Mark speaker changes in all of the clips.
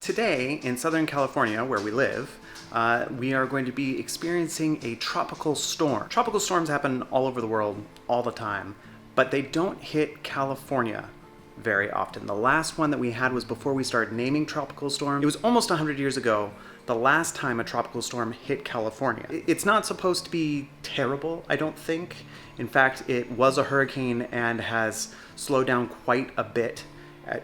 Speaker 1: Today, in Southern California, where we live, we are going to be experiencing a tropical storm. Tropical storms happen all over the world all the time, but they don't hit California very often. The last one that we had was before we started naming tropical storms. It was almost 100 years ago, the last time a tropical storm hit California. It's not supposed to be terrible, I don't think. In fact, it was a hurricane and has slowed down quite a bit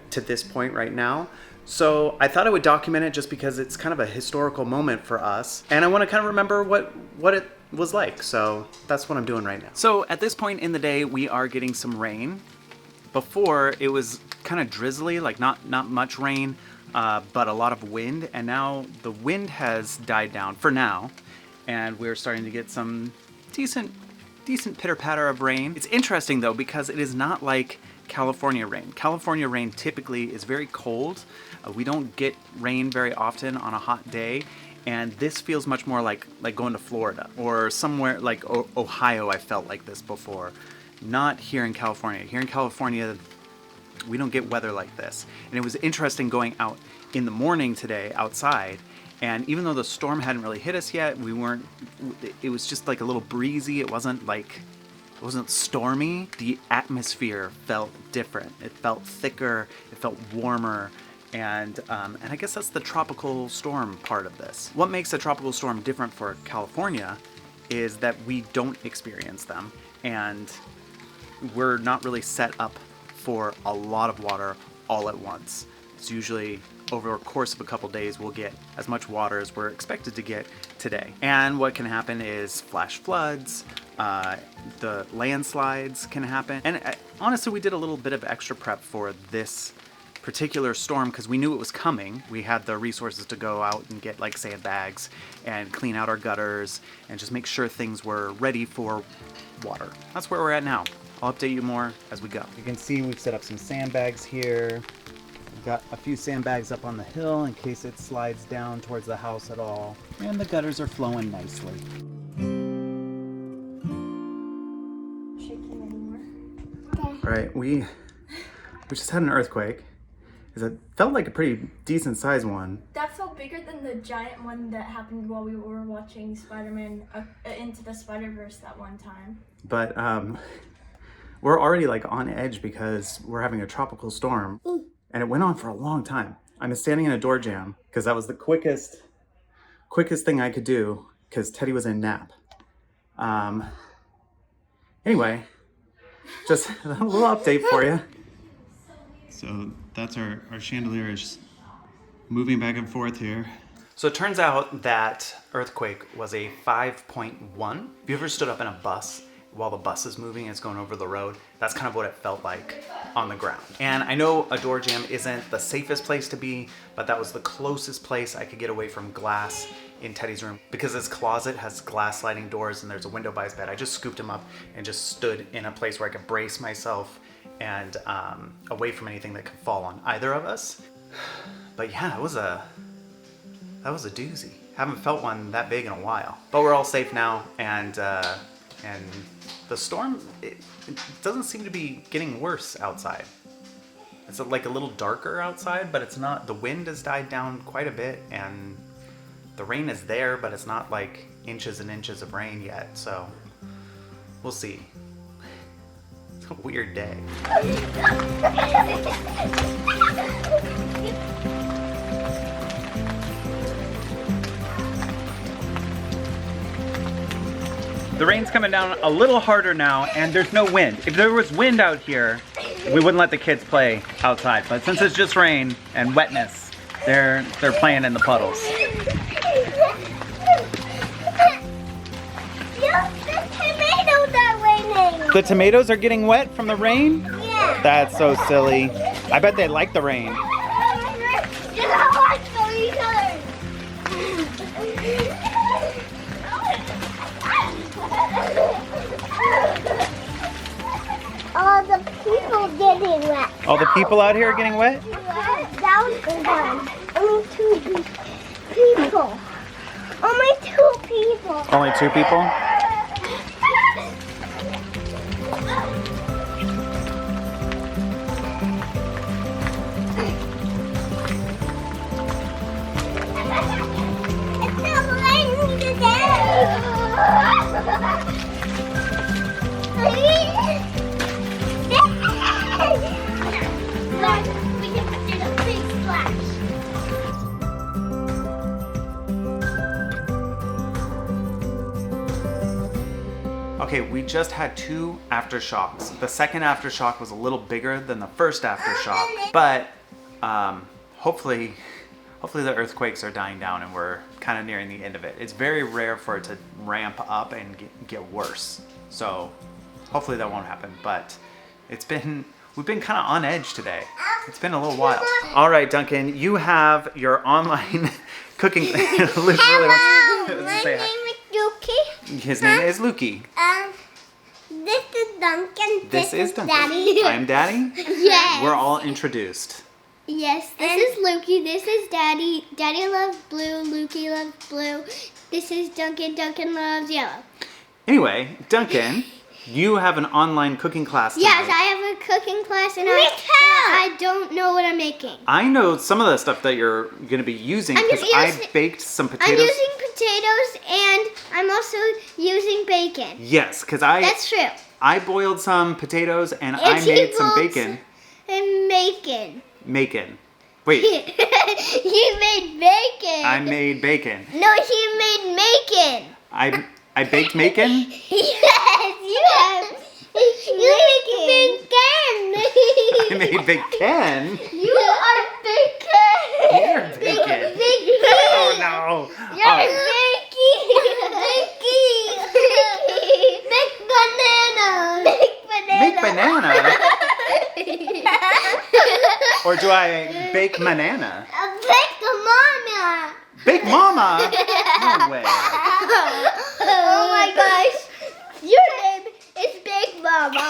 Speaker 1: to this point right now. So I thought I would document it just because it's kind of a historical moment for us. And I want to kind of remember what it was like. So that's what I'm doing right now. So at this point in the day, we are getting some rain. Before, it was kind of drizzly, like not much rain, but a lot of wind. And now the wind has died down for now. And we're starting to get some decent pitter-patter of rain. It's interesting though, because it is not like California rain. California rain typically is very cold. We don't get rain very often on a hot day, and this feels much more like going to Florida or somewhere like Ohio. I felt like this before. Not here in California. Here in California, we don't get weather like this. And it was interesting going out in the morning today outside, and even though the storm hadn't really hit us yet, it was just like a little breezy. It wasn't stormy. The atmosphere felt different. It felt thicker, it felt warmer, and I guess that's the tropical storm part of this. What makes a tropical storm different for California is that we don't experience them, and we're not really set up for a lot of water all at once. It's usually over the course of a couple days we'll get as much water as we're expected to get today. And what can happen is flash floods, the landslides can happen. And honestly, we did a little bit of extra prep for this particular storm because we knew it was coming. We had the resources to go out and get like sandbags and clean out our gutters and just make sure things were ready for water. That's where we're at now. I'll update you more as we go. You can see we've set up some sandbags here. We've got a few sandbags up on the hill in case it slides down towards the house at all. And the gutters are flowing nicely. Right, we just had an earthquake. It felt like a pretty decent sized one.
Speaker 2: That felt bigger than the giant one that happened while we were watching Spider-Man Into the Spider-Verse that one time.
Speaker 1: But we're already like on edge because we're having a tropical storm, and it went on for a long time. I'm standing in a door jam because that was the quickest thing I could do because Teddy was in nap. Anyway, just a little update for you. So that's our chandelier is moving back and forth here. So it turns out that earthquake was a 5.1. Have you ever stood up in a bus while the bus is moving and it's going over the road? That's kind of what it felt like on the ground. And I know a door jam isn't the safest place to be, but that was the closest place I could get away from glass in Teddy's room. Because his closet has glass sliding doors and there's a window by his bed, I just scooped him up and just stood in a place where I could brace myself and away from anything that could fall on either of us. But yeah, that was a doozy. Haven't felt one that big in a while. But we're all safe now, and the storm, it doesn't seem to be getting worse outside. It's like a little darker outside, but it's not. The wind has died down quite a bit, and the rain is there, but it's not like inches and inches of rain yet, so we'll see. It's a weird day. The rain's coming down a little harder now, and there's no wind. If there was wind out here, we wouldn't let the kids play outside. But since it's just rain and wetness, they're playing in the puddles. The tomatoes are getting wet from the rain?
Speaker 2: Yeah.
Speaker 1: That's so silly. I bet they like the rain.
Speaker 3: All the people getting wet.
Speaker 1: All the people out here are getting wet?
Speaker 3: Down and down. Only two people. Only two people.
Speaker 1: Only two people? Okay, we just had 2 aftershocks. The second aftershock was a little bigger than the first aftershock, but hopefully the earthquakes are dying down and we're kind of nearing the end of it. It's very rare for it to ramp up and get worse. So hopefully that won't happen, but we've been kind of on edge today. It's been a little while. All right, Duncan, you have your online cooking. Luke really wants to say hi.
Speaker 3: Lukey.
Speaker 1: His name is Lukey.
Speaker 3: This is Duncan.
Speaker 1: This is Duncan.
Speaker 3: Daddy.
Speaker 1: I'm Daddy.
Speaker 3: Yes.
Speaker 1: We're all introduced.
Speaker 3: Yes, this is Lukey. This is Daddy. Daddy loves blue. Lukey loves blue. This is Duncan. Duncan loves yellow.
Speaker 1: Anyway, Duncan, you have an online cooking class tonight.
Speaker 3: Yes, I have a cooking class and I don't know what I'm making.
Speaker 1: I know some of the stuff that you're going to be using because I baked some potatoes.
Speaker 3: I'm using potatoes and I'm also using bacon.
Speaker 1: Yes, because
Speaker 3: That's true.
Speaker 1: I boiled some potatoes and I made some bacon.
Speaker 3: And bacon.
Speaker 1: Macon. Wait.
Speaker 3: You made bacon.
Speaker 1: I made bacon.
Speaker 3: No, he made macon.
Speaker 1: I baked macon?
Speaker 3: Yes, you have. You make bacon.
Speaker 1: I made bacon?
Speaker 3: You are bacon.
Speaker 1: You're bacon. Oh no.
Speaker 3: You're Bake banana. Bake banana.
Speaker 1: Make banana? Or do I bake banana?
Speaker 3: Bake mama.
Speaker 1: Bake mama? No way.
Speaker 3: Oh my gosh. Your name is Big Mama.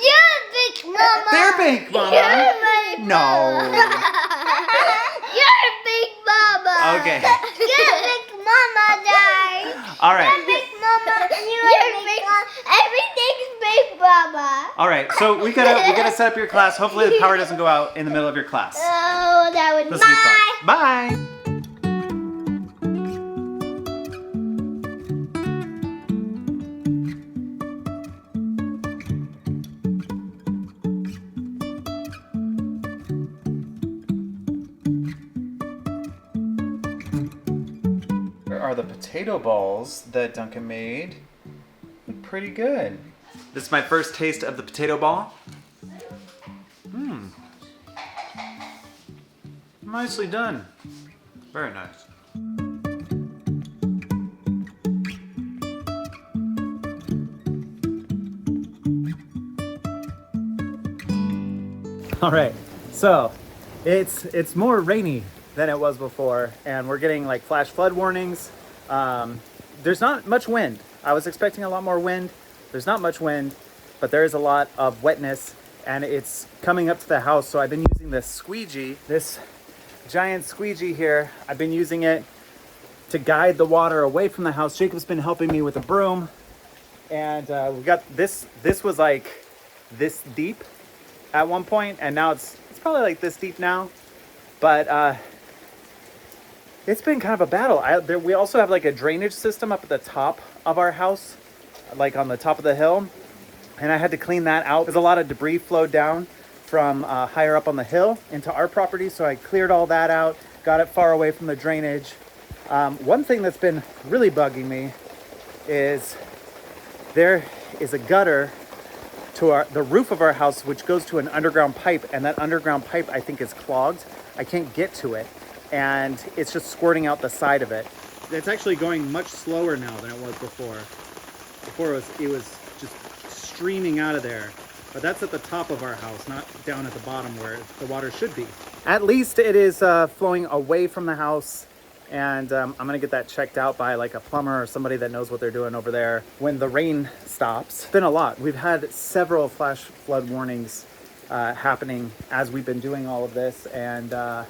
Speaker 3: You're Big Mama.
Speaker 1: They're Big Mama.
Speaker 3: You're my
Speaker 1: No.
Speaker 3: You're Big Mama.
Speaker 1: Okay.
Speaker 3: You're Big Mama, darling.
Speaker 1: All right.
Speaker 3: You're Big Mama. You're Big Mama. Everything's Big Mama.
Speaker 1: All right. So we gotta set up your class. Hopefully the power doesn't go out in the middle of your class.
Speaker 3: Oh, that would
Speaker 1: This will be fun. Bye. Here are the potato balls that Duncan made. Look pretty good. This is my first taste of the potato ball. Nicely done. Very nice. All right, so it's more rainy than it was before, and we're getting like flash flood warnings. There's not much wind. I was expecting a lot more wind. There's not much wind, but there is a lot of wetness, and it's coming up to the house. So I've been using this squeegee, this giant squeegee here. I've been using it to guide the water away from the house. Jacob's been helping me with a broom, and we got this. This was like this deep at one point, and now it's probably like this deep now. But it's been kind of a battle. We also have like a drainage system up at the top of our house, like on the top of the hill, and I had to clean that out because a lot of debris flowed down from higher up on the hill into our property. So I cleared all that out, got it far away from the drainage. One thing that's been really bugging me is there is a gutter to the roof of our house, which goes to an underground pipe, and that underground pipe I think is clogged. I can't get to it, and it's just squirting out the side of it. It's actually going much slower now than it was before. Before it was just streaming out of there. But that's at the top of our house, not down at the bottom where the water should be. At least it is flowing away from the house, and I'm gonna get that checked out by like a plumber or somebody that knows what they're doing over there when the rain stops. It's been a lot. We've had several flash flood warnings happening as we've been doing all of this, and I'm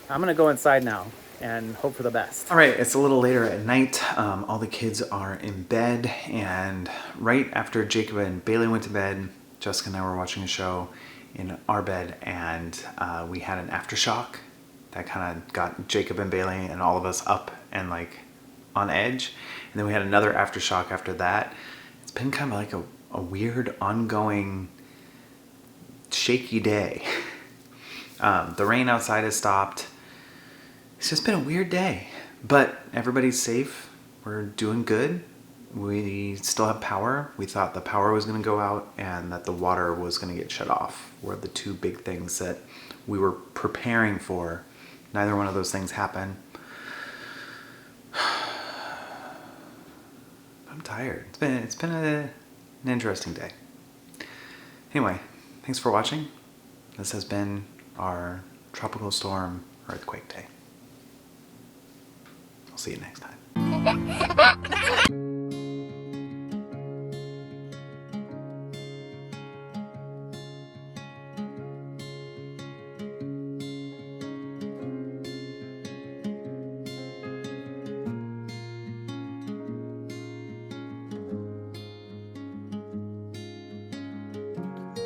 Speaker 1: gonna go inside now and hope for the best. All right, it's a little later at night. All the kids are in bed, and right after Jacob and Bailey went to bed, Jessica and I were watching a show in our bed, and we had an aftershock that kind of got Jacob and Bailey and all of us up and like on edge. And then we had another aftershock after that. It's been kind of like a weird ongoing shaky day. The rain outside has stopped. It's just been a weird day, but everybody's safe. We're doing good. We still have power. We thought the power was going to go out and that the water was going to get shut off. Were the two big things that we were preparing for. Neither one of those things happened. I'm tired. It's been an interesting day. Anyway, thanks for watching. This has been our tropical storm earthquake day. I'll see you next time.